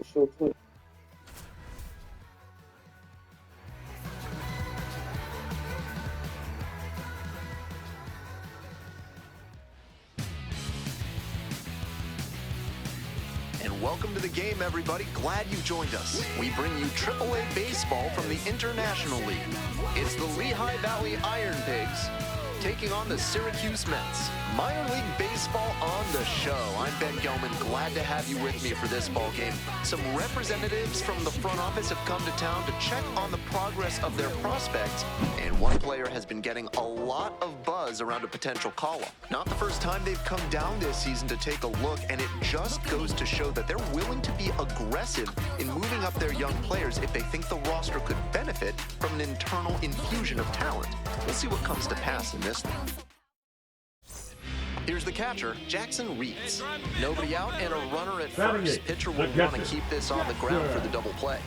受挫。And welcome to the game, everybody. Glad you joined us. We bring you AAA baseball from the International League. It's the Lehigh Valley Iron Pigs taking on the Syracuse Mets. Minor League Baseball on the show. I'm Ben Gelman, glad to have you with me for this ball game. Some representatives from the front office have come to town to check on the progress of their prospects, and one player has been getting a lot of buzz around a potential call-up. Not the first time they've come down this season to take a look, and it just goes to show that they're willing to be aggressive in moving up their young players if they think the roster could benefit from an internal infusion of talent. We'll see what comes to pass in this one. Here's the catcher, Jackson Reeds. Nobody out and a runner at first. Pitcher will want to keep this on the ground for the double play.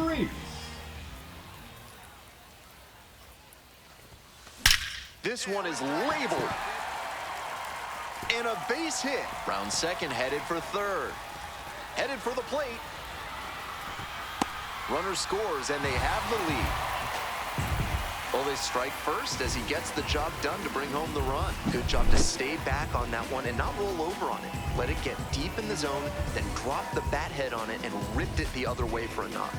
Reeds. This one is labeled. And a base hit. Round second headed for third. Headed for the plate. Runner scores and they have the lead. Well, they strike first as he gets the job done to bring home the run. Good job to stay back on that one and not roll over on it. Let it get deep in the zone, then drop the bat head on it and ripped it the other way for a knock.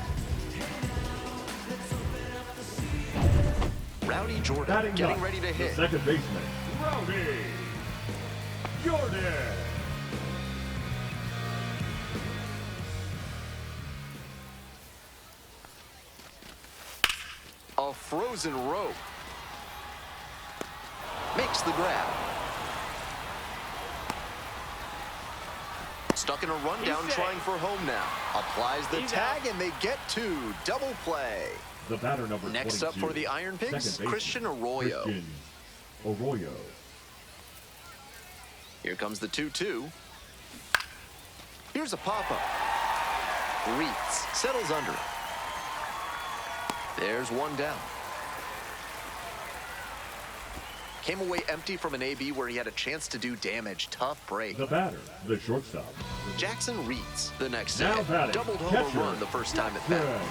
Rowdy Jordan getting ready to hit. Second baseman, Rowdy Jordan. A frozen rope. Makes the grab. Stuck in a rundown trying for home now. Applies the tag and they get two. Double play. The batter number Next 22. up for the Iron Pigs, Christian Arroyo. Christian Arroyo. Here comes the 2-2. Here's a pop-up. Reeds settles under it. There's one down. Came away empty from an AB where he had a chance to do damage. Tough break. The batter, the shortstop. Jackson Reeds the next Now day. batting, Doubled home catcher, a run the first time at bat.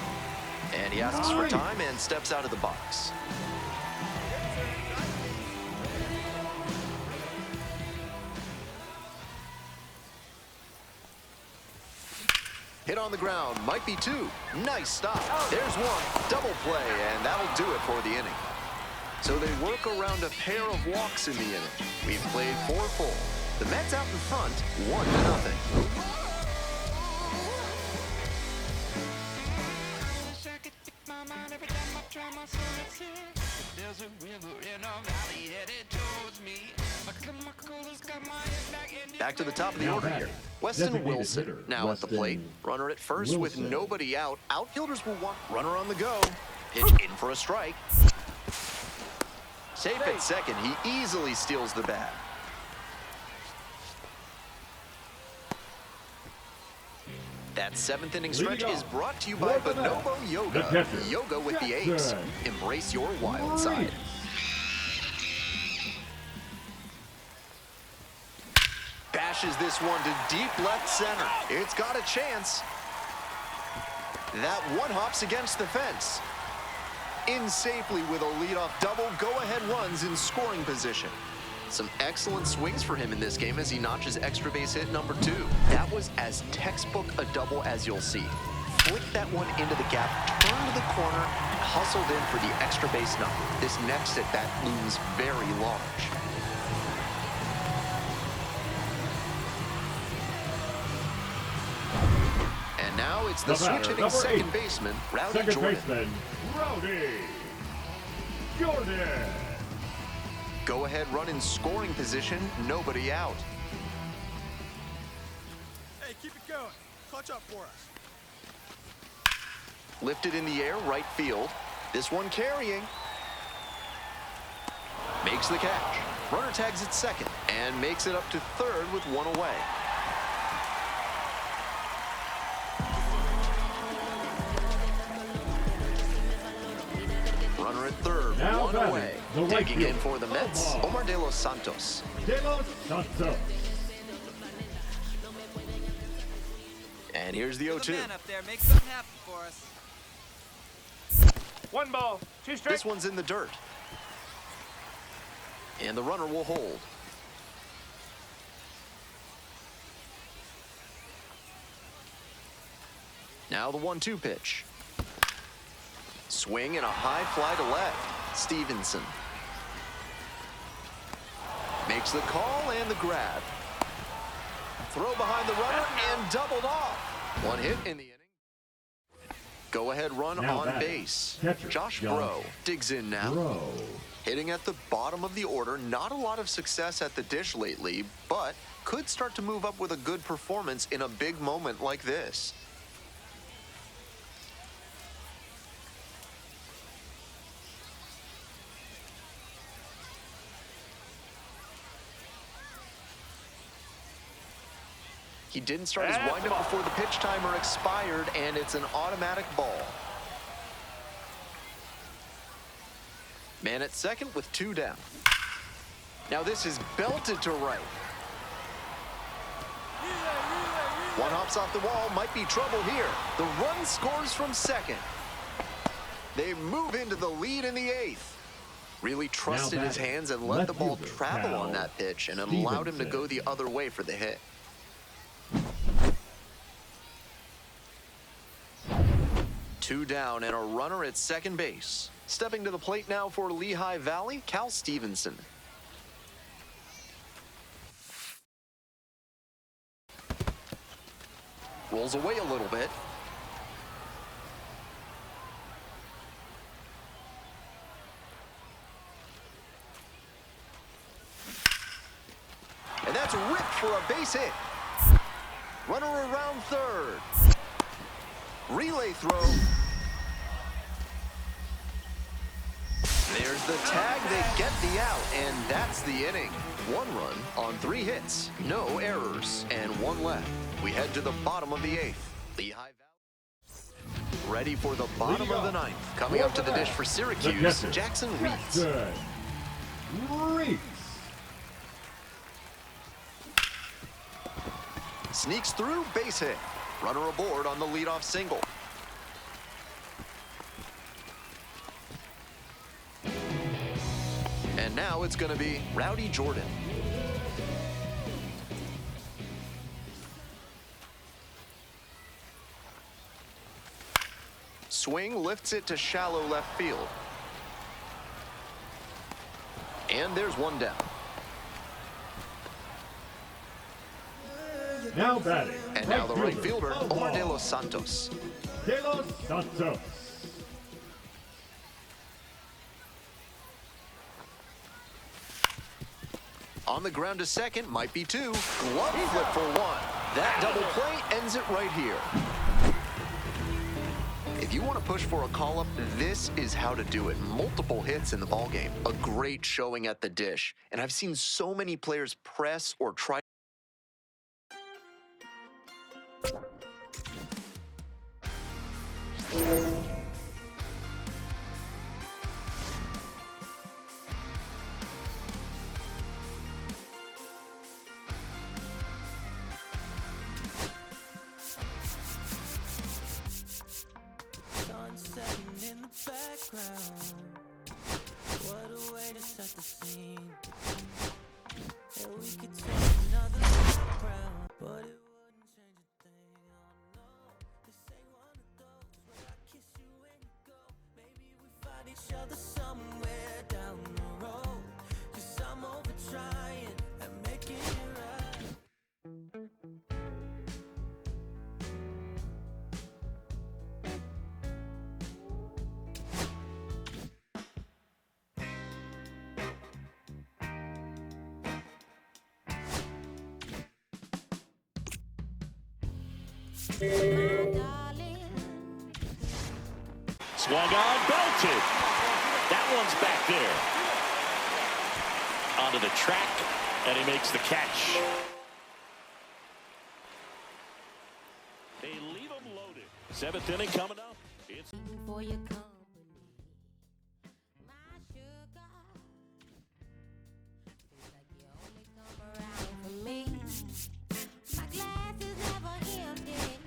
And he asks for time and steps out of the box. Hit on the ground, might be two. Nice stop. There's one. Double play, and that'll do it for the inning. So they work around a pair of walks in the inning. We've played 4 full. The Mets out in front, 1-0. Back to the top of the order here. Weston Wilson now at the plate. Runner at first with nobody out. Outfielders will want runner on the go. Pitch in for a strike. Safe at second. He easily steals the bat. That 7th inning stretch is brought to you by Bonobo Yoga. Yoga with the ace. Embrace your wild side. Bashes this one to deep left center. It's got a chance. That one hops against the fence. In safely with a leadoff double, go-ahead runs in scoring position. Some excellent swings for him in this game as he notches extra base hit number 2. That was as textbook a double as you'll see. Flicked that one into the gap, turned to the corner, and hustled in for the extra base number. This next at bat looms very large. And now it's the switch-hitting second baseman, Rowdy Jordan. Rowdy Jordan. Go-ahead run in scoring position, nobody out. Hey, keep it going. Clutch up for us. Lifted in the air, right field. This one carrying. Makes the catch. Runner tags at second and makes it up to third with one away. Runner at third, Now one batting, away. the right Taking in field. for the Mets, Omar De Los Santos. De Los Santos. And here's the 0-2. man up there, make something happen for us. 1 ball, 2 strikes. This one's in the dirt. And the runner will hold. Now the 1-2 pitch. Swing and a high fly to left. Stevenson makes the call and the grab. Throw behind the runner and doubled off. 1 hit in the inning. Go ahead run Now on batting, base. catcher, Josh Josh Bro digs in now. Bro. Hitting at the bottom of the order. Not a lot of success at the dish lately, but could start to move up with a good performance in a big moment like this. He didn't start his windup before the pitch timer expired, and it's an automatic ball. Man at second with 2 down. Now this is belted to right. One hops off the wall, might be trouble here. The run scores from second. They move into the lead in the 8th. Really trusted his hands and let the ball travel on that pitch, and it allowed him to go the other way for the hit. Two down and a runner at second base. Stepping to the plate now for Lehigh Valley, Cal Stevenson. Rolls away a little bit. And that's ripped for a base hit. Runner around third. Relay throw. There's the tag, they get the out, and that's the inning. 1 run on 3 hits, no errors, and 1 left. We head to the bottom of the 8th. Lehigh Valley ready for the bottom of the 9th. Coming up to the dish for Syracuse, Jackson Reitz. Sneaks through, base hit. Runner aboard on the leadoff single. And now it's going to be Rowdy Jordan. Swing lifts it to shallow left field. And there's 1 down. Now batting. And now the right fielder, Omar De Los Santos. De Los Santos. On the ground to second, might be 2. Glove flip for 1. That double play ends it right here. If you want to push for a call-up, this is how to do it. Multiple hits in the ballgame. A great showing at the dish. And I've seen so many players press or try. In the background, what a way to set the scene. And we could take another round, but it wouldn't change a thing. Oh no, this ain't one of those where I kiss you when you go. Maybe we find each other somewhere down the road. 'Cause I'm over trying and making it right. Swung on, belted. That one's back there. Onto the track, and he makes the catch. They leave him loaded. 7th inning coming up. It's for your company, my sugar. Feels like you only come around for me. My glass is never empty.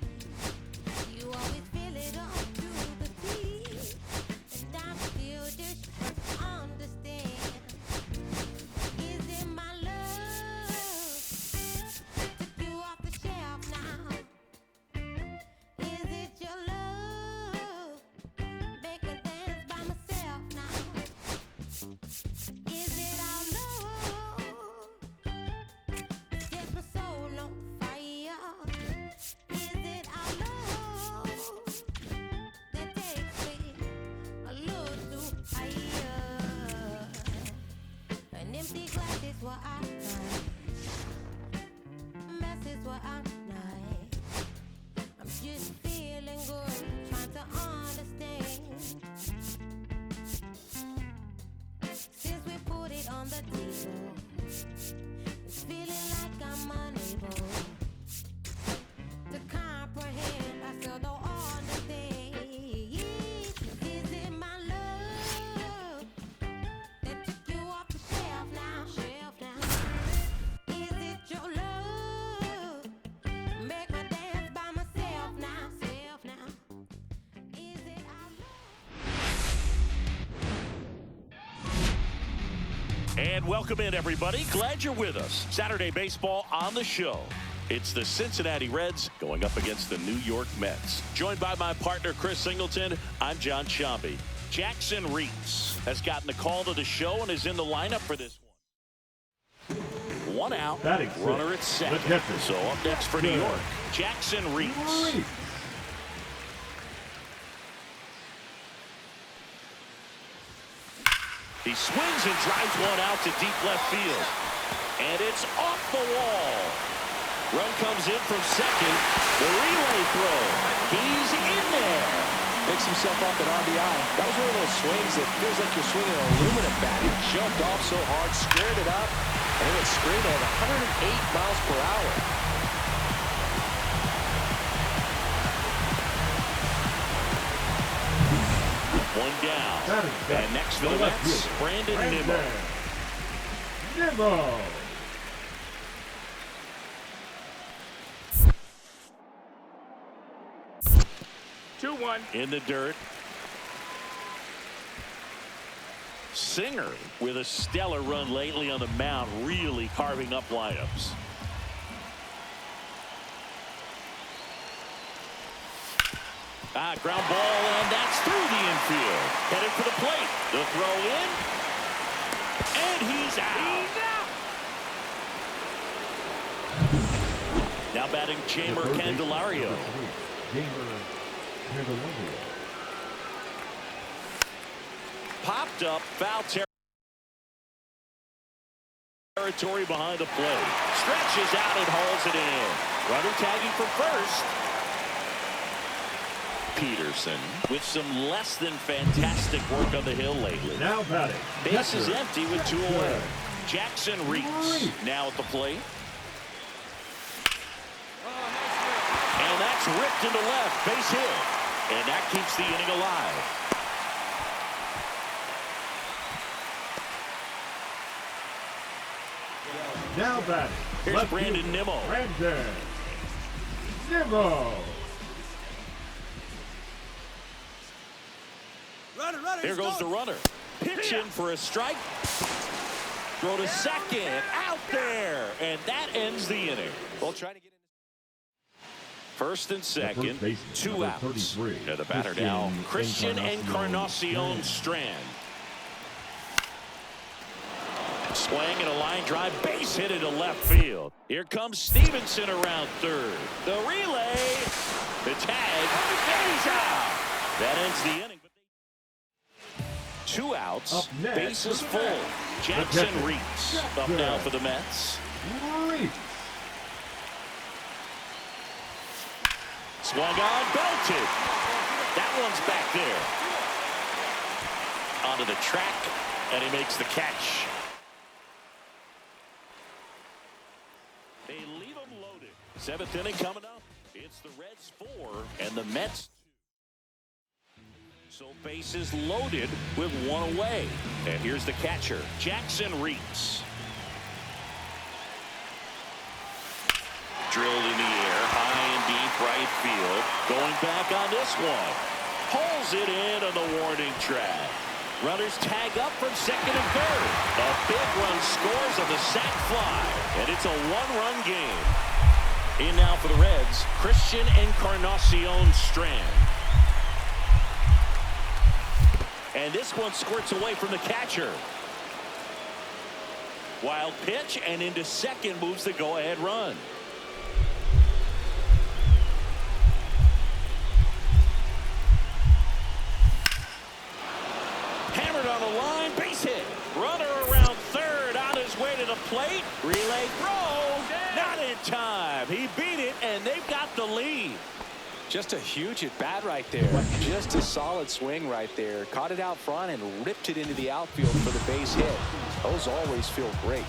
just feeling good, trying to understand. Since we put it on the table, it's feeling like I'm unable to comprehend. I still don't understand. Is it my love that took you off the shelf now? Is it your love make me dance by myself now? Is it our love? And welcome in, everybody. Glad you're with us. Saturday baseball on the show. It's the Cincinnati Reds going up against the New York Mets. Joined by my partner, Chris Singleton, I'm John Sciambi. Jackson Reitz has gotten the call to the show and is in the lineup for this one. One out, Batting sixth, runner at second. the catcher. So up next for New York, Jackson Reitz. He swings and drives one out to deep left field. And it's off the wall. Run comes in from second. The relay throw. He's in there. Picks himself up at RBI. That was one of those swings that feels like you're swinging an aluminum bat. He jumped off so hard, squared it up, and it went straight at 108 miles per hour. One down. And next for the Mets, Brandon Nimmo. Nimmo. In the dirt. Singer with a stellar run lately on the mound, really carving up lineups. Ground ball, and that's through the infield. Headed for the plate. The throw in. And he's out. Now batting Chamber Candelario. Popped up, foul territory behind the plate. Stretches out and hauls it in. Runner tagging from first. Peterson with some less than fantastic work on the hill lately. Now batting. Base is empty with two away. Jackson Reitz now at the plate. And that's ripped into left, base hit. And that keeps the inning alive. Now batting. Here's Left Brandon fielder, Nimmo. Brandon Nimmo. Here goes the runner. Pitch in for a strike. Throw to second. Out there. And that ends the inning. Well, trying to get in. First and second. baseman, Two number outs. 33, And the batter now, Christian Encarnacion Strand. Swing and a line drive. Base hit into left field. Here comes Stevenson around third. The relay. The tag. And he's out. That ends the inning. Two outs, Up next, bases the full. Mets. Jackson The Reitz up catcher. now for the Mets. Reitz. Swung on, belted. That one's back there. Onto the track, and he makes the catch. They leave him loaded. Seventh inning coming up. It's the Reds 4 and the Mets 2. So bases loaded with one away. And here's the catcher, Jackson Reitz. Drilled in the air, high and deep right field. Going back on this one. Pulls it in on the warning track. Runners tag up from second and third. A big run scores on the sac fly. And it's a one-run game. In now for the Reds, Christian Encarnacion Strand. And this one squirts away from the catcher. Wild pitch, and into second moves the go-ahead run. Hammered on the line, base hit. Runner around third, on his way to the plate. Relay throw, not in time. He beat it, and they've got the lead. Just a huge at bat right there. Just a solid swing right there. Caught it out front and ripped it into the outfield for the base hit. Those always feel great.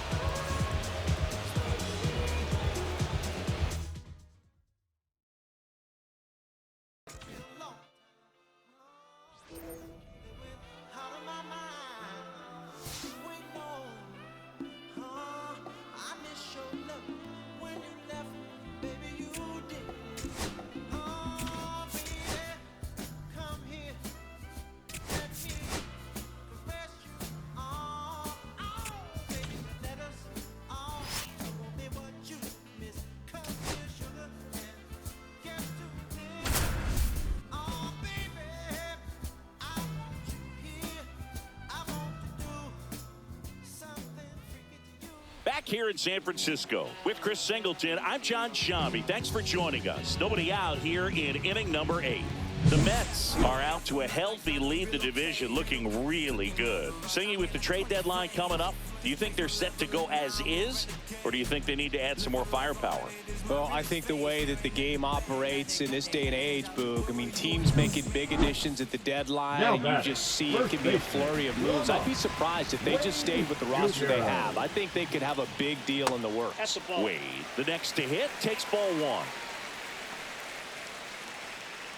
Back here in San Francisco with Chris Singleton, I'm John Shambi. Thanks for joining us. Nobody out here in inning number 8. The Mets are out to a healthy lead the division, looking really good. Singy, with the trade deadline coming up, do you think they're set to go as is, or do you think they need to add some more firepower? Well, I think the way that the game operates in this day and age, Boog, I mean, teams making big additions at the deadline, and you just see it can be a flurry of moves. I'd be surprised if they just stayed with the roster they have. I think they could have a big deal in the works. Wade, the next to hit, takes ball 1.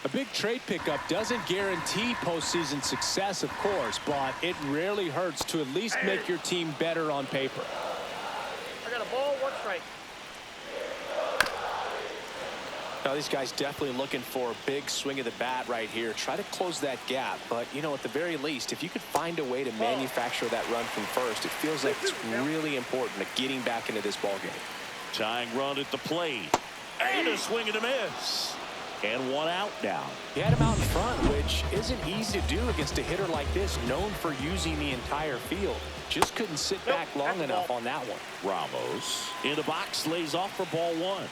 A big trade pickup doesn't guarantee postseason success, of course, but it rarely hurts to at least make your team better on paper. I got a ball, 1 strike. Now, these guys definitely looking for a big swing of the bat right here. Try to close that gap, but, you know, at the very least, if you could find a way to manufacture that run from first, it feels like it's really important to getting back into this ball game. Tying run at the plate. And a swing and a miss. And 1 out now. He had him out in front, which isn't easy to do against a hitter like this, known for using the entire field. Just couldn't sit back long enough on that one. Ramos in the box, lays off for ball 1.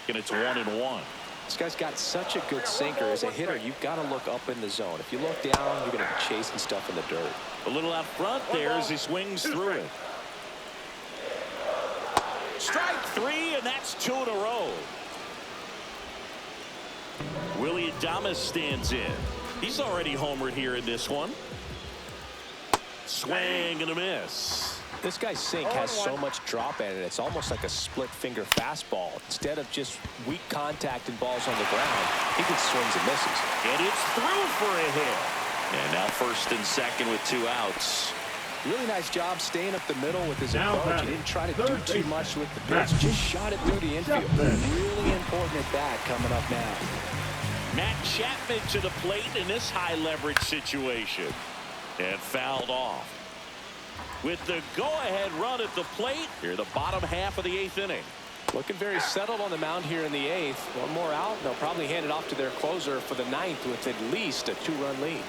And it's 1-1. This guy's got such a good sinker. As a hitter, you've got to look up in the zone. If you look down, you're going to be chasing stuff in the dirt. A little out front there as he swings through it. Strike 3, and that's 2 in a row. Willie Adames stands in. He's already homered here in this one. Swing and a miss. This guy's sink has so much drop in it. It's almost like a split finger fastball. Instead of just weak contact and balls on the ground, he gets swings and misses. And it's through for a hit. And now first and second with 2 outs. Really nice job staying up the middle with his approach. He didn't try to do too much with the pitch. Just shot it through the infield. Really important at bat coming up now. Matt Chapman to the plate in this high leverage situation. And fouled off. With the go-ahead run at the plate, here the bottom half of the 8th inning. Looking very settled on the mound here in the 8th. One more out, and they'll probably hand it off to their closer for the 9th with at least a 2-run lead.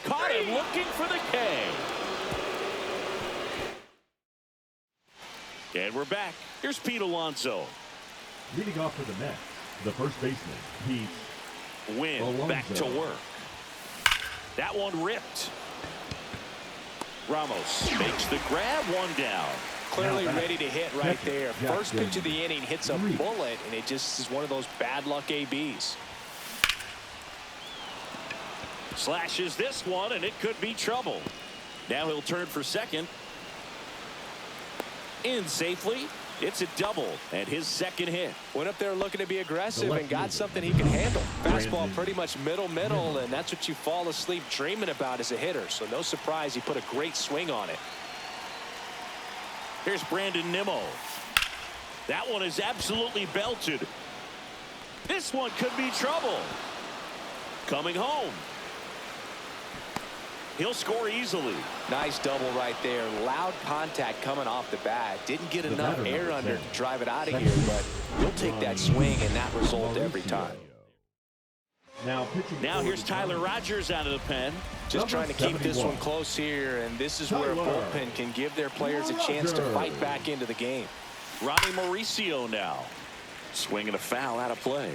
Caught him looking for the K. And we're back. Here's Pete Alonso. Leading off for the Mets, the first baseman, Pete Win Alonso. back to work. That one ripped. Ramos makes the grab, 1 down. Clearly ready to hit right there. First pitch of the inning hits a bullet, and it just is one of those bad luck ABs. Slashes this one, and it could be trouble. Now he'll turn for second. In safely. It's a double and his second hit. Went up there looking to be aggressive and got something he can handle. Fastball pretty much middle, and that's what you fall asleep dreaming about as a hitter. So no surprise he put a great swing on it. Here's Brandon Nimmo. That one is absolutely belted. This one could be trouble. Coming home. He'll score easily. Nice double right there. Loud contact coming off the bat. Didn't get enough air under to drive it out of here, but you'll take that swing and that result every time. Now here's Tyler Rogers out of the pen. Just trying to keep this one close here, and this is where a bullpen can give their players a chance to fight back into the game. Ronnie Mauricio now. Swinging a foul out of play.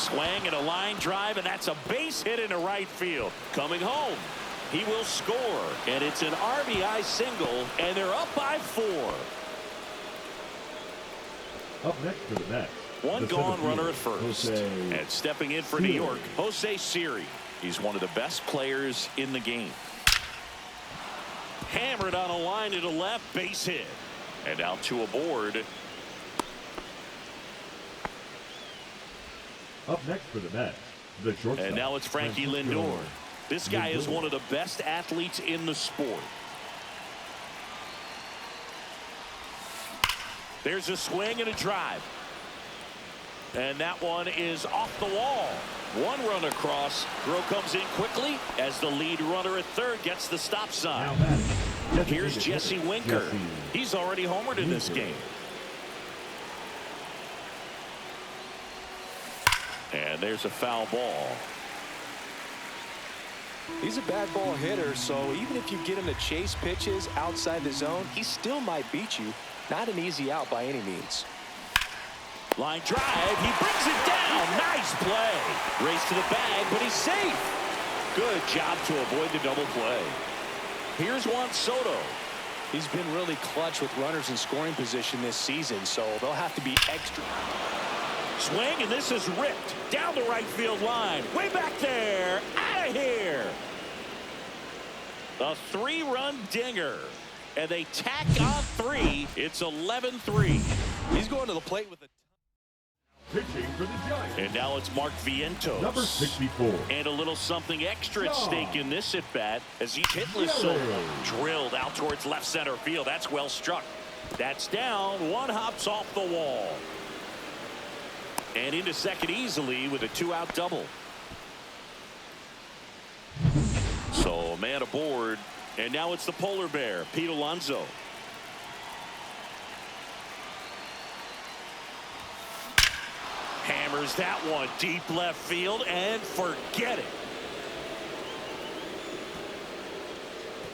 Swing and a line drive, and that's a base hit into right field. Coming home, he will score, and it's an RBI single, and they're up by 4. Up next for the Mets. One gone runner at first. Jose And stepping in for New York, Jose Siri. He's one of the best players in the game. Hammered on a line to the left, base hit. And out to a board. Up next for the Mets, the shortstop. And now it's Frankie Lindor. This guy is one of the best athletes in the sport. There's a swing and a drive. And that one is off the wall. One run across. Throw comes in quickly as the lead runner at third gets the stop sign. Here's Jesse Winker. He's already homered in this game. And there's a foul ball. He's a bad ball hitter, so even if you get him to chase pitches outside the zone, he still might beat you. Not an easy out by any means. Line drive. He brings it down. Nice play. Race to the bag, but he's safe. Good job to avoid the double play. Here's Juan Soto. He's been really clutch with runners in scoring position this season, so they'll have to be extra. Swing, and this is ripped down the right field line. Way back there. Out of here. A 3-run dinger. And they tack on 3. It's 11-3. He's going to the plate with a pitching for the Giants. And now it's Mark Vientos. Number 64. And a little something extra at stake in this at bat as he's hitless solo. Drilled out towards left center field. That's well struck. That's down. One hops off the wall. And into second easily with a 2-out double. So a man aboard. And now it's the polar bear, Pete Alonso. Hammers that one deep left field and forget it.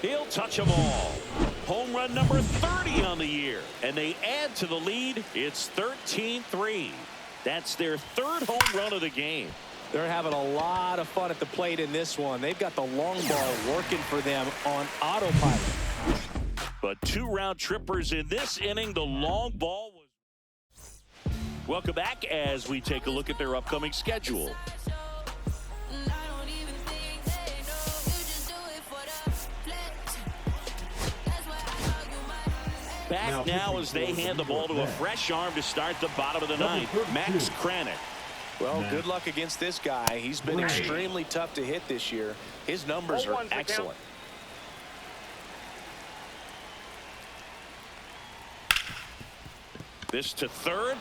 He'll touch them all. Home run number 30 on the year. And they add to the lead. It's 13-3. That's their 3rd home run of the game. They're having a lot of fun at the plate in this one. They've got the long ball working for them on autopilot. But 2 round trippers in this inning. The long ball was. Welcome back as we take a look at their upcoming schedule. Back now as they hand the ball to a fresh arm to start the bottom of the 9th. Max Kranick. Well, good luck against this guy. He's been extremely tough to hit this year. His numbers are excellent. This to third.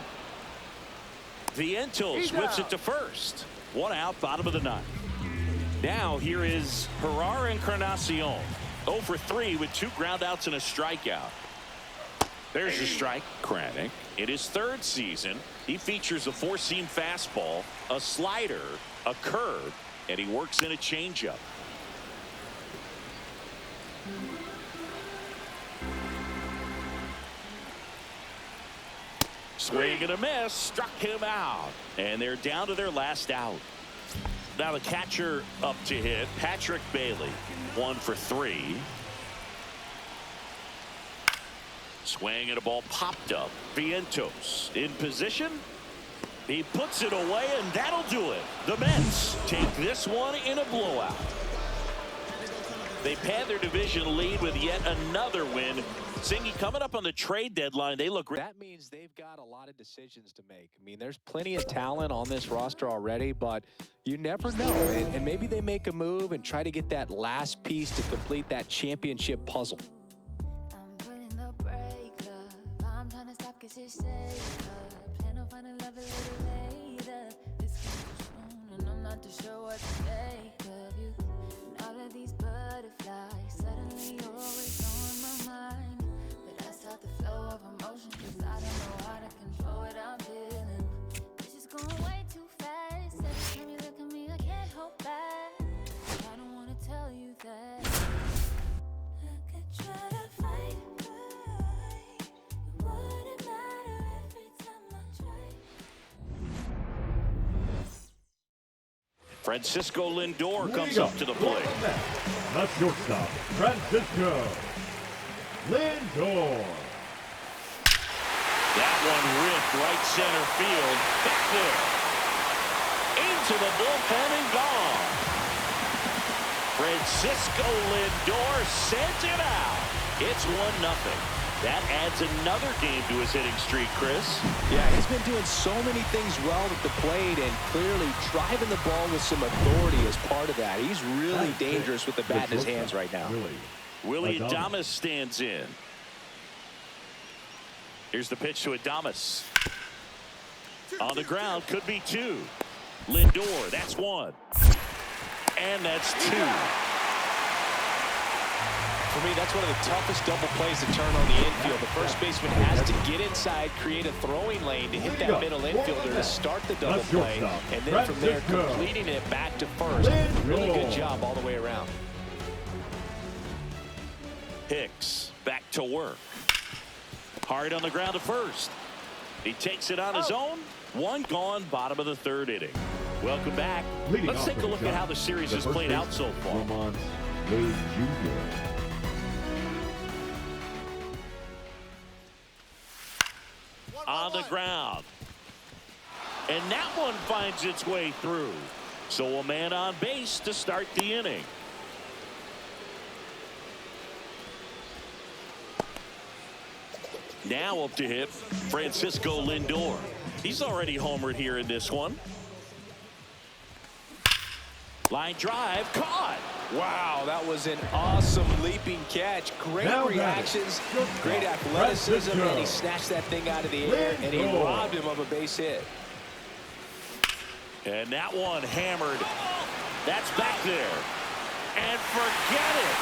Vientos whips it to first. 1 out, bottom of the 9th. Now here is Herrera Encarnacion. 0 for 3 with 2 groundouts and a strikeout. There's the strike. Kranick in his 3rd season. He features a 4-seam fastball, a slider, a curve, and he works in a changeup. Swing and a miss, struck him out. And they're down to their last out. Now the catcher up to hit, Patrick Bailey. 1 for 3. Swing and a ball popped up. Vientos in position. He puts it away, and that'll do it. The Mets take this one in a blowout. They pad their division lead with yet another win. Singy, coming up on the trade deadline, they look great. That means they've got a lot of decisions to make. I mean, there's plenty of talent on this roster already, but you never know. And maybe they make a move and try to get that last piece to complete that championship puzzle. I'm putting the break up. I'm trying to stop, cause you say plan on finding love a little later. This came too soon, and I'm not too sure what to make of you. And all of these butterflies, suddenly you're always on my mind. But I start the flow of emotion, cause I don't know how to control what I'm feeling. It's just going way too fast. Every time you look at me, I can't hold back. I don't wanna tell you that. I could try to fight, but it wouldn't matter every time I try. Francisco Lindor comes up to the plate. The shortstop, Francisco Lindor. That one ripped right center field. Back there. Into the bullpen and gone. Francisco Lindor sent it out. It's 1-0. That adds another game to his hitting streak, Chris. Yeah, he's been doing so many things well at the plate and clearly driving the ball with some authority as part of that. He's really dangerous with the bat in his hands right now. Willie Adames stands in. Here's the pitch to Adames. On the ground, could be 2. Lindor, that's 1. And that's 2. For me, that's one of the toughest double plays to turn on the infield. The first baseman has to get inside, create a throwing lane to hit that middle infielder to start the double play, and then from there completing it back to first. Really good job all the way around. Hicks back to work. Hard on the ground to first. He takes it on his own. 1 gone, bottom of the 3rd inning. Welcome back. Let's take a look at how the series has played out so far. On the ground. And that one finds its way through. So a man on base to start the inning. Now up to hit Francisco Lindor. He's already homered here in this one. Line drive caught. Wow, that was an awesome leaping catch. Great reactions, great athleticism, and he snatched that thing out of the air, and he robbed him of a base hit. And that one hammered. That's back there. And forget it.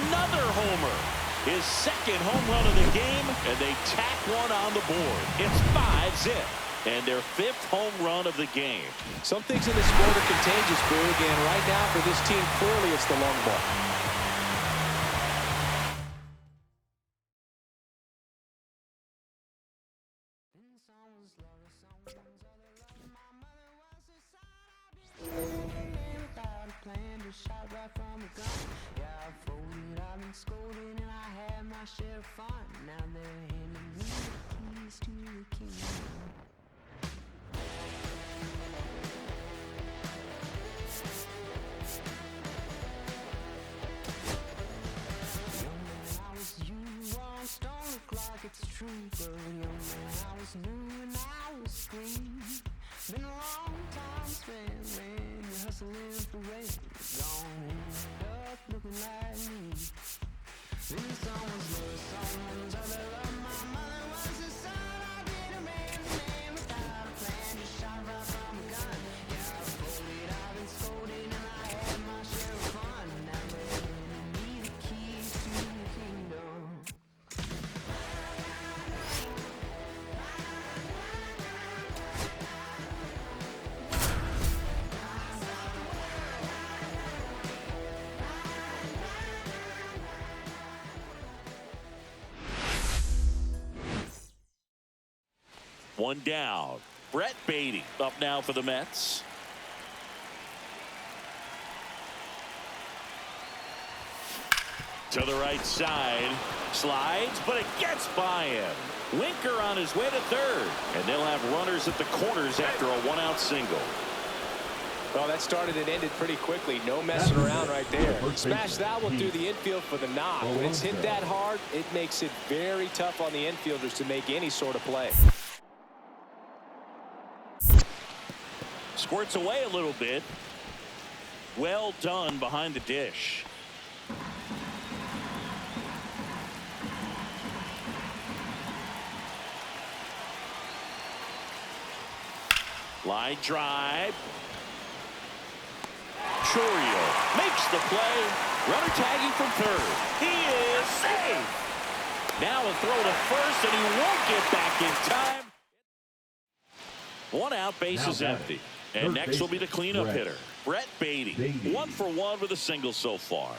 Another homer. His 2nd home run of the game, and they tack one on the board. It's 5-zip. And their 5th home run of the game. Some things in this sport are contagious, Boog, and right now for this team, clearly it's the long ball. It's true, but young man, I was new and I was green. Been a long time spent, man. You're hustling for rent. Gone end up looking like me. Been someone's love, someone's other love. My mother was a son. I did a man without a plan. Just shot right from a gun. Yeah, I folded, I've been scolded, and I had my share of fun. Now they're handing me the keys to the kingdom. One down. Brett Beatty up now for the Mets. To the right side. Slides, but it gets by him. Winker on his way to 3rd. And they'll have runners at the corners after a 1-out single. Well, that started and ended pretty quickly. No messing around right there. Smash that one through the infield for the knock. When it's hit that hard, it makes it very tough on the infielders to make any sort of play. Squirts away a little bit. Well done behind the dish. Line drive. Chorio makes the play. Runner tagging from 3rd. He is safe. Now a throw to first, and he won't get back in time. 1 out, base is empty. And next will be the cleanup hitter, Brett Beatty. 1 for 1 with a single so far.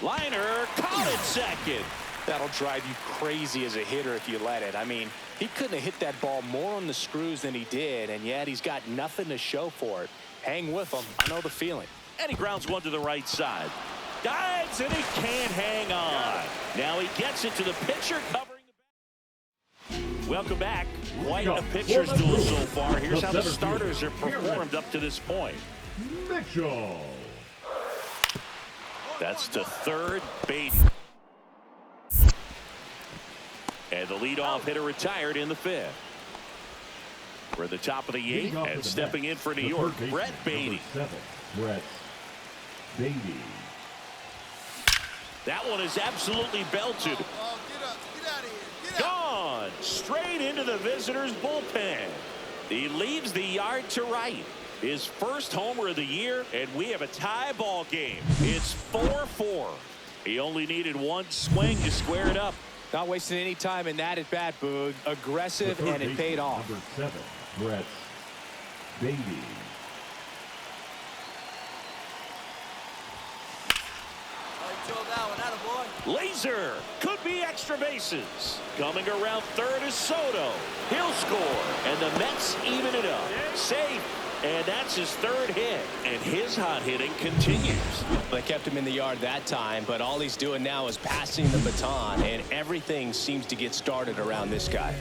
Liner caught at second. That'll drive you crazy as a hitter if you let it. I mean, he couldn't have hit that ball more on the screws than he did, and yet he's got nothing to show for it. Hang with him. I know the feeling. And he grounds one to the right side. Dives, and he can't hang on. Now he gets it to the pitcher, covering the back. Welcome back. Quite a pitcher's duel so far. Here's how the starters have performed up to this point. Mitchell. That's to third, Beatty. And the leadoff hitter retired in the fifth. We're at the top of the eighth, and stepping in for New York, Brett Beatty. Brett Beatty. That one is absolutely belted. Get up. Get out of here. Get Gone straight into the visitor's bullpen. He leaves the yard to right. His first homer of the year, and we have a tie ball game. It's 4-4. He only needed one swing to square it up. Not wasting any time in that at bat, Boog. Aggressive, and it paid off. Number 7, Brett Beatty. Laser could be extra bases. Coming around third is Soto. He'll score, and the Mets even it up. Safe, and that's his third hit, and his hot hitting continues. They kept him in the yard that time, but all he's doing now is passing the baton, and everything seems to get started around this guy.